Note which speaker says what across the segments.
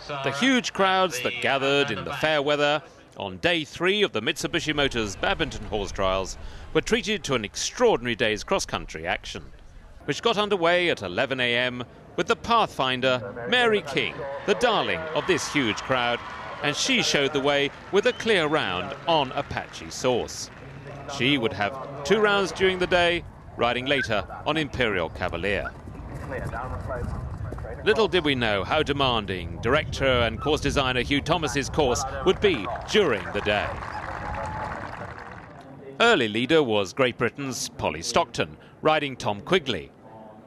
Speaker 1: The huge crowds that gathered in the fair weather on day 3 of the Mitsubishi Motors badminton horse trials were treated to an extraordinary day's cross-country action, which got underway at 11 a.m. with the Pathfinder, Mary King, the darling of this huge crowd, and she showed the way with a clear round on Apache Source. She would have 2 rounds during the day, riding later on Imperial Cavalier. Little did we know how demanding director and course designer Hugh Thomas's course would be during the day. Early leader was Great Britain's Polly Stockton, riding Tom Quigley.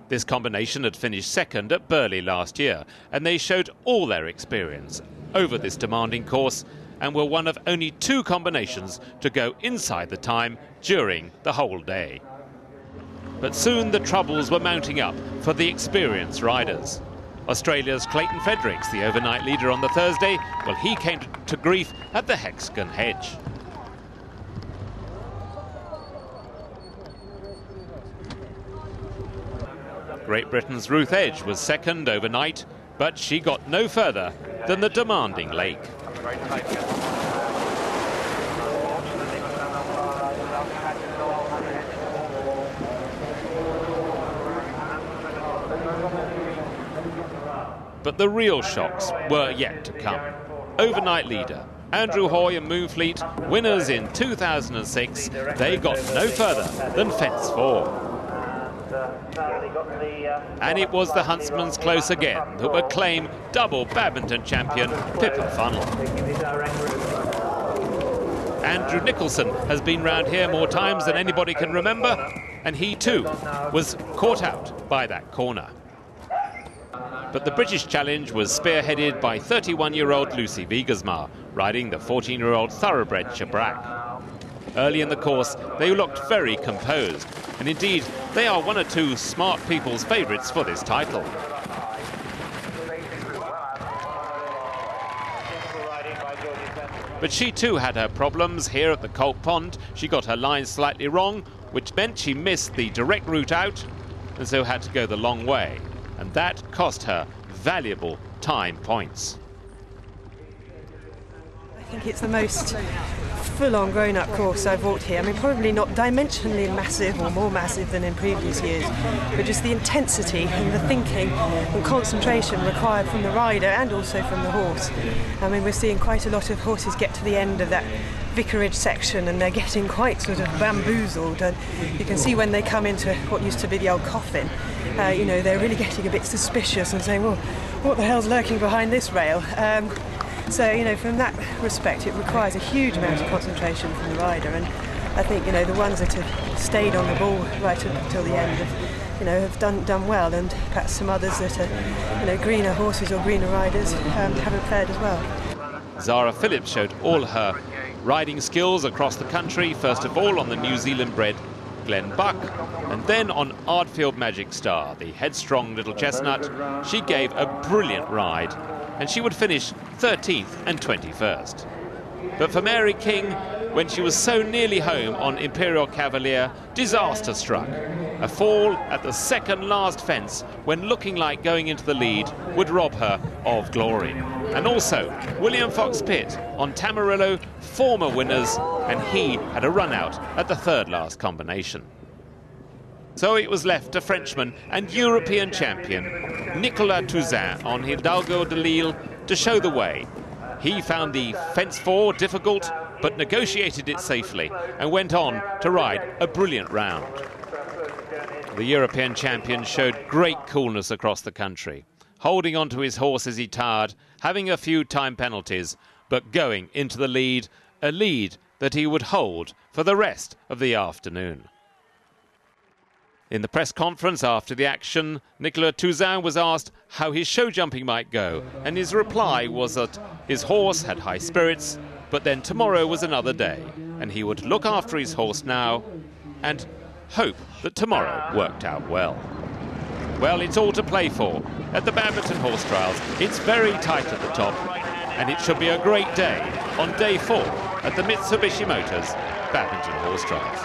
Speaker 1: This combination had finished second at Burghley last year, and they showed all their experience over this demanding course and were one of only 2 combinations to go inside the time during the whole day. But soon the troubles were mounting up for the experienced riders. Australia's Clayton Fredericks, the overnight leader on the Thursday, well, he came to grief at the Hexagon Hedge. Great Britain's Ruth Edge was second overnight, but she got no further than the demanding Lake. But the real shocks were yet to come. Overnight leader Andrew Hoy and Moonfleet, winners in 2006, they got no further than fence 4. And it was the Huntsman's Close again that would claim double badminton champion Pippa Funnell. Andrew Nicholson has been round here more times than anybody can remember, and he too was caught out by that corner. But the British challenge was spearheaded by 31-year-old Lucy Wiegersma, riding the 14-year-old thoroughbred Chabrac. Early in the course, they looked very composed, and indeed, they are one or two smart people's favourites for this title. But she too had her problems here at the Colt Pond. She got her line slightly wrong, which meant she missed the direct route out, and so had to go the long way. And that cost her valuable time points.
Speaker 2: I think it's the most full-on grown-up course I've walked here. I mean, probably not dimensionally massive or more massive than in previous years, but just the intensity and the thinking and concentration required from the rider and also from the horse. I mean, we're seeing quite a lot of horses get to the end of that vicarage section and they're getting quite sort of bamboozled, and you can see when they come into what used to be the old coffin, you know, they're really getting a bit suspicious and saying, well, what the hell's lurking behind this rail? So, you know, from that respect, it requires a huge amount of concentration from the rider, and I think, you know, the ones that have stayed on the ball right up until the end have, you know, have done well, and perhaps some others that are, you know, greener horses or greener riders haven't fared as well.
Speaker 1: Zara Phillips showed all her riding skills across the country, first of all on the New Zealand-bred Glenn Buck, and then on Ardfield Magic Star, the headstrong little chestnut. She gave a brilliant ride, and she would finish 13th and 21st. But for Mary King, when she was so nearly home on Imperial Cavalier, disaster struck. A fall at the second last fence, when looking like going into the lead, would rob her of glory. And also, William Fox Pitt on Tamarillo, former winners, and he had a run out at the third last combination. So it was left to Frenchman and European champion Nicolas Touzin on Hidalgo de Lille to show the way. He found the fence 4 difficult, but negotiated it safely and went on to ride a brilliant round. The European champion showed great coolness across the country, holding on to his horse as he tired, having a few time penalties, but going into the lead, a lead that he would hold for the rest of the afternoon. In the press conference after the action, Nicolas Touzin was asked how his show jumping might go, and his reply was that his horse had high spirits, but then tomorrow was another day, and he would look after his horse now and hope that tomorrow worked out well. Well, it's all to play for. At the badminton horse trials, it's very tight at the top, and it should be a great day on day 4 at the Mitsubishi Motors badminton horse trials.